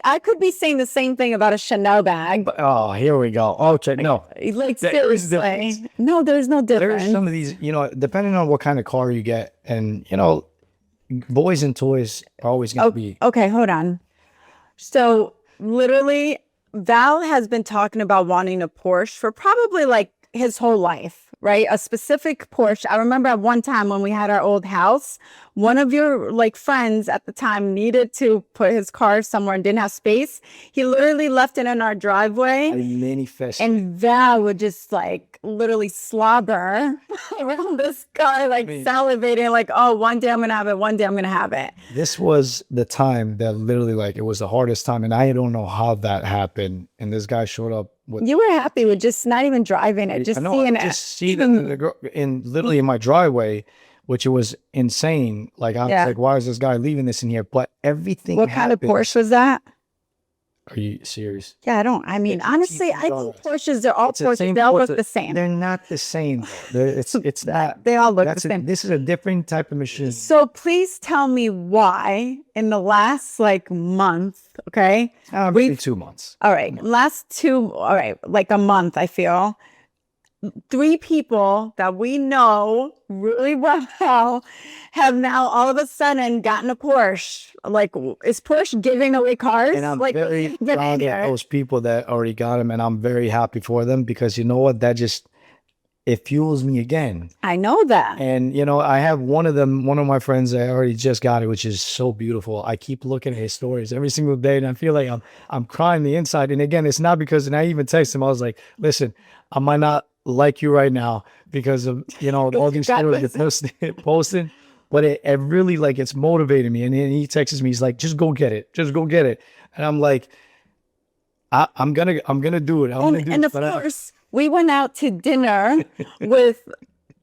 A: I could be saying the same thing about a Chanel bag.
B: But, oh, here we go. Okay, no,
A: like, seriously, no, there's no difference.
B: There's some of these, you know, depending on what kind of car you get, and, you know, boys and toys are always going to be.
A: Okay, hold on. So literally, Val has been talking about wanting a Porsche for probably like his whole life. Right? A specific Porsche. I remember at one time when we had our old house, one of your like friends at the time needed to put his car somewhere and didn't have space. He literally left it in our driveway. And Val would just like literally slobber around this car, like salivating, like, oh, one day I'm going to have it. One day I'm going to have it.
B: This was the time that literally, like, it was the hardest time. And I don't know how that happened. And this guy showed up.
A: You were happy with just not even driving it, just seeing it.
B: Just seeing it literally in my driveway, which was insane. Like, I was like, why is this guy leaving this in here? But everything.
A: What kind of Porsche was that?
B: Are you serious?
A: Yeah, honestly, I think Porsches, they're all Porsches. They all look the same.
B: They're not the same. It's that.
A: They all look the same.
B: This is a different type of machine.
A: So please tell me why in the last like month, okay?
B: Maybe 2 months.
A: All right. Like a month, I feel. 3 people that we know really well have now all of a sudden gotten a Porsche. Like, is Porsche giving away cars?
B: And I'm
A: like,
B: very proud of those people that already got them, and I'm very happy for them, because you know what? That just, it fuels me again.
A: I know that.
B: And you know, I have one of my friends that already just got it, which is so beautiful. I keep looking at his stories every single day, and I feel like I'm crying the inside. And again, it's not because, and I even text him, I was like, listen, I might not like you right now because of, you know, all these stories you're posting, but it really, like, it's motivating me. And then he texts me, he's like, just go get it, just go get it. And I'm like, I'm gonna do it.
A: And of course, we went out to dinner with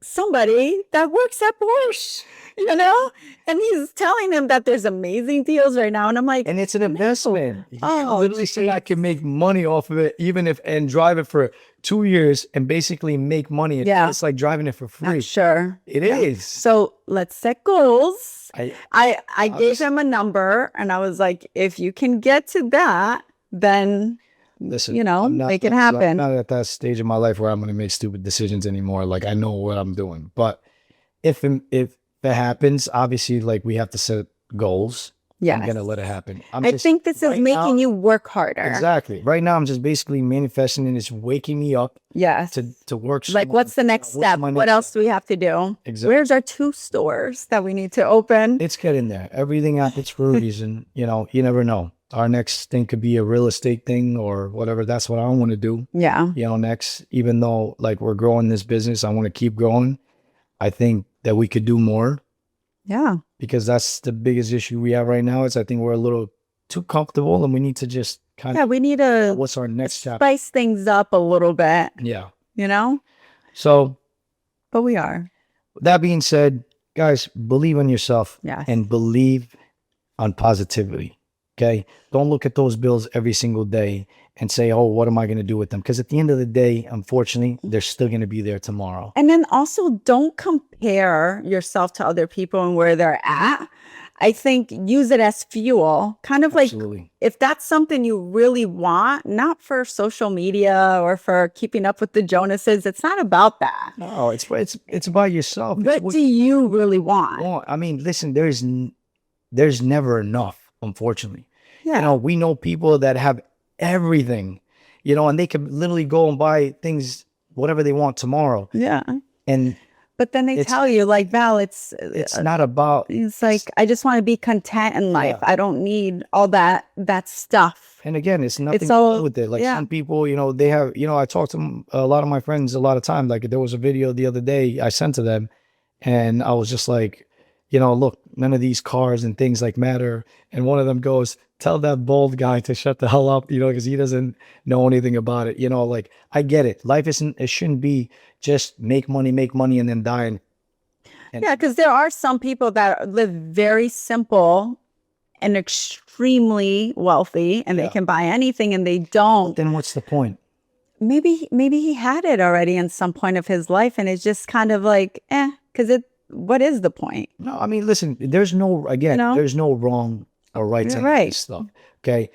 A: somebody that works at Porsche, you know, and he's telling him that there's amazing deals right now. And I'm like,
B: and it's an investment.
A: Oh,
B: Literally say I can make money off of it, even if, and drive it for 2 years and basically make money.
A: Yeah.
B: It's like driving it for free.
A: I'm sure.
B: It is.
A: So let's set goals. I gave
B: just-
A: him a number and I was like, if you can get to that, then
B: Listen,
A: you know,
B: I'm not-
A: make it
B: I'm
A: happen.
B: not at that stage of my life where I'm going to make stupid decisions anymore. Like, I know what I'm doing. But if it happens, obviously, like, we have to set goals.
A: Yes.
B: I'm going to let it happen.
A: I think this is making you work harder.
B: Exactly. Right now, I'm just basically manifesting, and it's waking me up
A: Yes.
B: to work.
A: Like, what's the next step? What else do we have to do?
B: Exactly.
A: Where's our 2 stores that we need to open?
B: It's getting there. Everything happens for a reason. You know, you never know. Our next thing could be a real estate thing or whatever. That's what I want to do.
A: Yeah.
B: You know, next, even though, like, we're growing this business, I want to keep growing. I think that we could do more,
A: Yeah.
B: because that's the biggest issue we have right now. Is I think we're a little too comfortable, and we need to just kind
A: Yeah,
B: of,
A: we need to
B: what's our next chapter?
A: spice things up a little bit,
B: Yeah.
A: you know?
B: So
A: But we are.
B: that being said, guys, believe in yourself.
A: Yes.
B: And believe on positivity. Okay. Don't look at those bills every single day and say, oh, what am I going to do with them? Because at the end of the day, unfortunately, they're still going to be there tomorrow.
A: And then also don't compare yourself to other people and where they're at. I think use it as fuel, kind of
B: Absolutely.
A: like if that's something you really want, not for social media or for keeping up with the Jonases. It's not about that.
B: No, it's about yourself.
A: What do you really want?
B: I mean, listen, there's never enough, unfortunately.
A: Yeah.
B: You know, we know people that have everything, you know, and they can literally go and buy things, whatever they want tomorrow.
A: Yeah.
B: And
A: But then they tell you, like, Val, it's
B: not about,
A: it's like, I just want to be content in life.
B: Yeah.
A: I don't need all that stuff.
B: and again, it's nothing
A: It's all-
B: to do with it. Like,
A: yeah.
B: some people, you know, they have, you know, I talked to a lot of my friends a lot of times. Like, there was a video the other day I sent to them, and I was just like, you know, look, none of these cars and things like matter. And one of them goes, tell that bald guy to shut the hell up, you know, because he doesn't know anything about it. You know, like, I get it. Life it shouldn't be just make money, and then die.
A: Yeah, because there are some people that live very simple and extremely wealthy, and they
B: Yeah.
A: can buy anything, and they don't.
B: Then what's the point?
A: Maybe he had it already in some point of his life, and it's just kind of like, because what is the point?
B: No, I mean, listen, there's no, again,
A: You know?
B: there's no wrong or right to
A: You're right.
B: this stuff. Okay.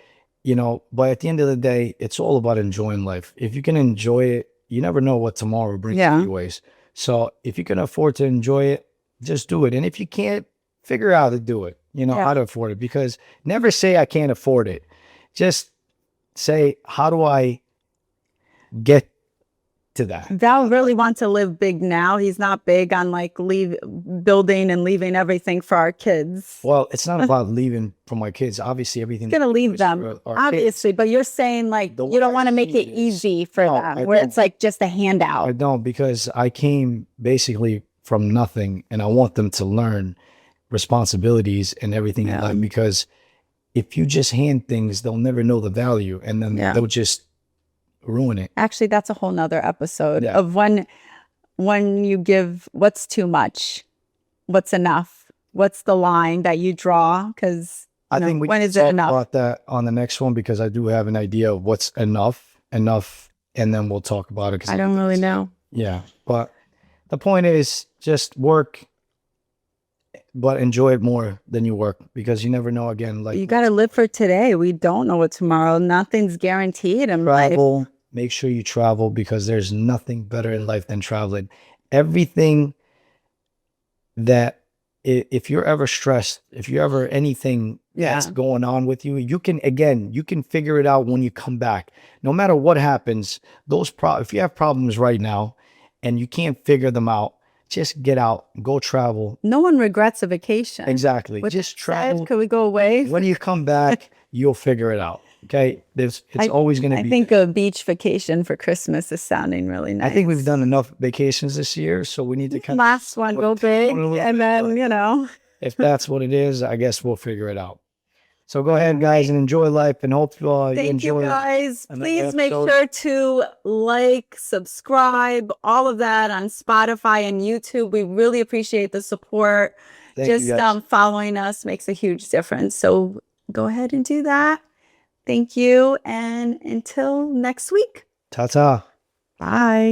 B: You know, but at the end of the day, it's all about enjoying life. If you can enjoy it, you never know what tomorrow brings
A: Yeah.
B: anyways. So if you can afford to enjoy it, just do it. And if you can't, figure out how to do it, you know,
A: Yeah.
B: how to afford it. Because never say I can't afford it. Just say, how do I get to that?
A: Val really wants to live big now. He's not big on like building and leaving everything for our kids.
B: Well, it's not about leaving for my kids. Obviously, everything.
A: He's gonna leave
B: is
A: them,
B: for our kids.
A: obviously, but you're saying like
B: The
A: you don't
B: way
A: want
B: I
A: to make
B: see
A: it
B: it is-
A: easy for
B: No,
A: them,
B: I
A: where
B: don't.
A: it's like just a handout.
B: I don't, because I came basically from nothing, and I want them to learn responsibilities and everything in
A: Yeah.
B: life. Because if you just hand things, they'll never know the value, and then
A: Yeah.
B: they'll just ruin it.
A: Actually, that's a whole nother episode
B: Yeah.
A: of when you give what's too much, what's enough, what's the line that you draw? Because
B: I think we
A: when
B: can
A: is it
B: talk
A: enough?
B: about that on the next one, because I do have an idea of what's enough, and then we'll talk about it. 'Cause
A: I don't really know.
B: Yeah, but the point is, just work, but enjoy it more than you work, because you never know. Again, like,
A: You got to live for today. We don't know what tomorrow. Nothing's guaranteed in life.
B: travel. Make sure you travel, because there's nothing better in life than traveling. Everything that if you're ever stressed, if you're ever anything that's
A: Yeah.
B: going on with you, you can figure it out when you come back. No matter what happens, if you have problems right now and you can't figure them out, just get out, go travel.
A: No one regrets a vacation.
B: Exactly.
A: With
B: Just
A: that
B: travel.
A: said, could we go away?
B: When you come back, you'll figure it out. Okay. It's always going to
A: I
B: be.
A: think a beach vacation for Christmas is sounding really nice.
B: I think we've done enough vacations this year, so we need to kind
A: last one go big, and then, you know.
B: if that's what it is, I guess we'll figure it out. So go ahead, guys, and enjoy life, and hope you
A: Thank you,
B: enjoy.
A: guys.
B: another
A: Please make
B: episode.
A: sure to like, subscribe, all of that on Spotify and YouTube. We really appreciate the support.
B: Thank you, guys.
A: Following us makes a huge difference. So go ahead and do that. Thank you. And until next week.
B: Ta-ta.
A: Bye.